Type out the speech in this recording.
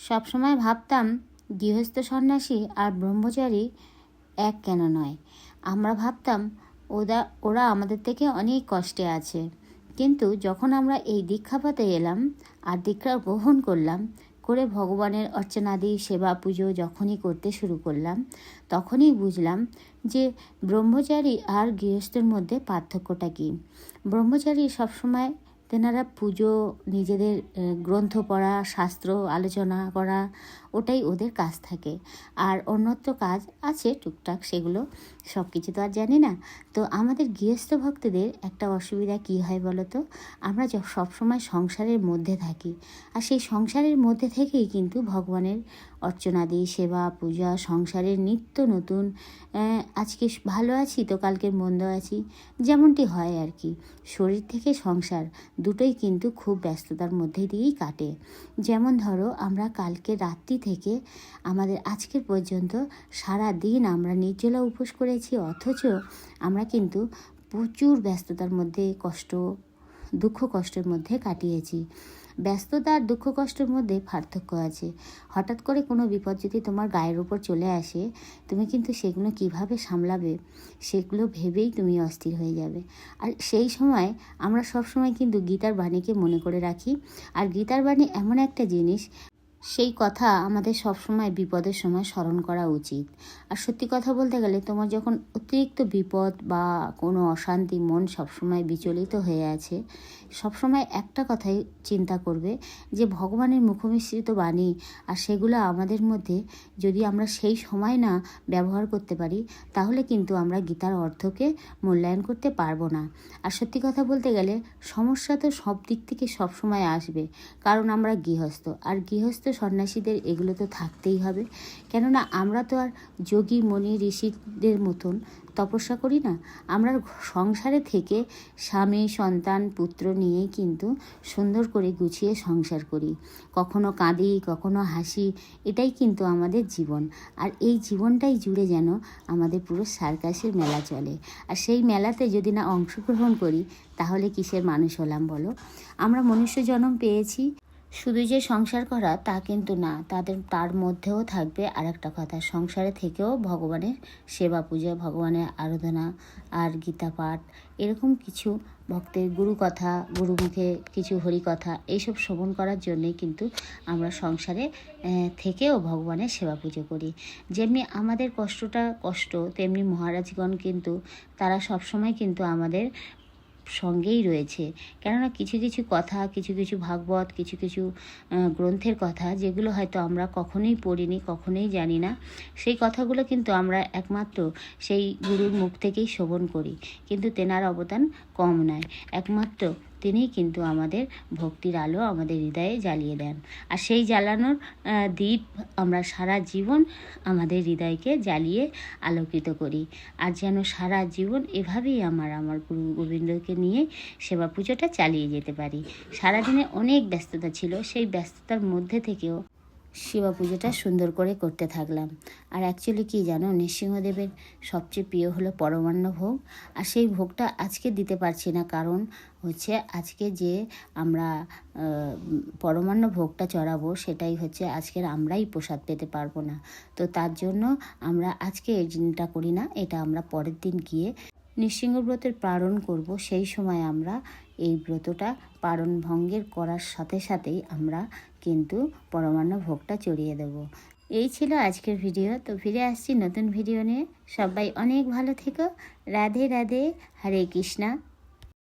সবসময় ভাবতাম গৃহস্থ সন্ন্যাসী আর ব্রহ্মচারী এক কেন নয়। আমরা ভাবতাম ওরা আমাদের থেকে অনেক কষ্টে আছে, কিন্তু যখন আমরা এই দীক্ষাপাতে এলাম আর দীক্ষা গ্রহণ করলাম, করে ভগবানের অর্চনাদি সেবা পুজো যখনই করতে শুরু করলাম, তখনই বুঝলাম যে ব্রহ্মচারী আর গৃহস্থের মধ্যে পার্থক্যটা কী। ব্রহ্মচারী সবসময় তেনারা পুজো, নিজেদের গ্রন্থ পড়া, শাস্ত্র আলোচনা করা, ওটাই ওদের কাজ থাকে। আর অন্যত্র কাজ আছে টুকটাক, সেগুলো সব কিছু তো আর জানি না। তো আমাদের গৃহস্থ ভক্তদের একটা অসুবিধা কী হয় বলো তো, আমরা সবসময় সংসারের মধ্যে থাকি, আর সেই সংসারের মধ্যে থেকেই কিন্তু ভগবানের অর্চনাদি সেবা পূজা, সংসারের নিত্য নতুন, আজকে ভালো আছি তো কালকে মন্দ আছি, যেমনটি হয় আর কি। শরীর থেকে সংসার দুটোই কিন্তু খুব ব্যস্ততার মধ্যে দিয়েই কাটে। যেমন ধরো, আমরা কালকে রাত্রি থেকে আমাদের আজকের পর্যন্ত সারা দিন আমরা নির্জলা উপোস করেছি, অথচ আমরা কিন্তু প্রচুর ব্যস্ততার মধ্যে দুঃখ কষ্টের মধ্যে কাটিয়েছি। ব্যস্ততা আর দুঃখ কষ্টের মধ্যে পার্থক্য আছে। হঠাৎ করে কোনো বিপদ যদি তোমার গায়ের উপর চলে আসে, তুমি কিন্তু সেগুলো কিভাবে সামলাবে সেগুলো ভেবেই তুমি অস্থির হয়ে যাবে। আর সেই সময় আমরা সবসময় কিন্তু গীতার বাণীকে মনে করে রাখি। আর গীতার বাণী এমন একটা জিনিস, সেই কথা আমাদের সবসময় বিপদের সময় স্মরণ করা উচিত। আর সত্যি কথা বলতে গেলে, তোমার যখন অতিরিক্ত বিপদ বা কোনো অশান্তি, মন সবসময় বিচলিত হয়ে আছে, সবসময় একটা কথাই চিন্তা করবে যে ভগবানের মুখমিশ্রিত বাণী, আর সেগুলো আমাদের মধ্যে যদি আমরা সেই সময় না ব্যবহার করতে পারি, তাহলে কিন্তু আমরা গীতার অর্থকে মূল্যায়ন করতে পারবো না। আর সত্যি কথা বলতে গেলে, সমস্যা তো সব দিক থেকে সবসময় আসবে, কারণ আমরা গৃহস্থ, আর গৃহস্থ সন্ন্যাসীদের এগুলো তো থাকতেই হবে। কেননা আমরা তো আর যোগী মণি ঋষিদের মতন তপস্যা করি না। আমরা সংসারে থেকে স্বামী সন্তান পুত্র নিয়েই কিন্তু সুন্দর করে গুছিয়ে সংসার করি। কখনো কাঁদি, কখনো হাসি, এটাই কিন্তু আমাদের জীবন। আর এই জীবনটাই জুড়ে যেন আমাদের পুরো সার্কাসের মেলা চলে। আর সেই মেলাতে যদি না অংশগ্রহণ করি, তাহলে কিসের মানুষ হলাম বলো? আমরা মনুষ্য জন্ম পেয়েছি শুধু যে সংসার করা তা কিন্তু না, তার মধ্যেও থাকবে আরেকটা কথা, সংসারে থেকেও ভগবানের সেবা পূজা, ভগবানের আরাধনা আর গীতা পাঠ, এরকম কিছু ভক্তের গুরুকথা, গুরুমুখে কিছু হরিকথা, এইসব শ্রবণ করার জন্যেই কিন্তু আমরা সংসারে থেকেও ভগবানের সেবা পুজো করি। যেমনি আমাদের কষ্ট, তেমনি মহারাজগণ কিন্তু তারা সবসময় কিন্তু আমাদের সঙ্গেই রয়েছে। কেননা কিছু কিছু কথা, কিছু কিছু ভাগবত, কিছু কিছু গ্রন্থের কথা, যেগুলো হয়তো আমরা কখনোই পড়িনি, কখনোই জানি না, সেই কথাগুলো কিন্তু আমরা একমাত্র সেই গুরুর মুখ থেকেই শ্রবণ করি। কিন্তু তেনার অবদান কম নয়, একমাত্র তিনিই কিন্তু আমাদের ভক্তির আলো আমাদের হৃদয়ে জ্বালিয়ে দেন। আর সেই জ্বালানোর দীপ আমরা সারা জীবন আমাদের হৃদয়কে জ্বালিয়ে আলোকিত করি। আর যেন সারা জীবন এভাবেই আমার গুরু গোবিন্দকে নিয়ে সেবা পুজোটা চালিয়ে যেতে পারি। সারাদিনে অনেক ব্যস্ততা ছিল, সেই ব্যস্ততার মধ্যে থেকেও শিবা পুজোটা সুন্দর করে করতে থাকলাম। আর অ্যাকচুয়ালি কি জানো, নৃসিংহদেবের সবচেয়ে প্রিয় হলো পরমান্ন ভোগ। আর সেই ভোগটা আজকে দিতে পারছি না, কারণ হচ্ছে আজকে যে আমরা পরমান্ন ভোগটা চড়াবো, সেটাই হচ্ছে আজকের আমরাই প্রসাদ পেতে পারবো না। তো তার জন্য আমরা আজকে এই দিনটা করি না, এটা আমরা পরের দিন গিয়ে নৃসিংহ ব্রতের পালন করব। সেই সময় আমরা এই ব্রতটা পালন ভঙ্গের করার সাথে সাথেই আমরা কিন্তু পরমান্ন ভোগটা চড়িয়ে দেব। এই ছিল আজকের ভিডিও। তো ফিরে আসছি নতুন ভিডিও নিয়ে। সবাই অনেক ভালো থেকো। রাধে রাধে, হরে কৃষ্ণা।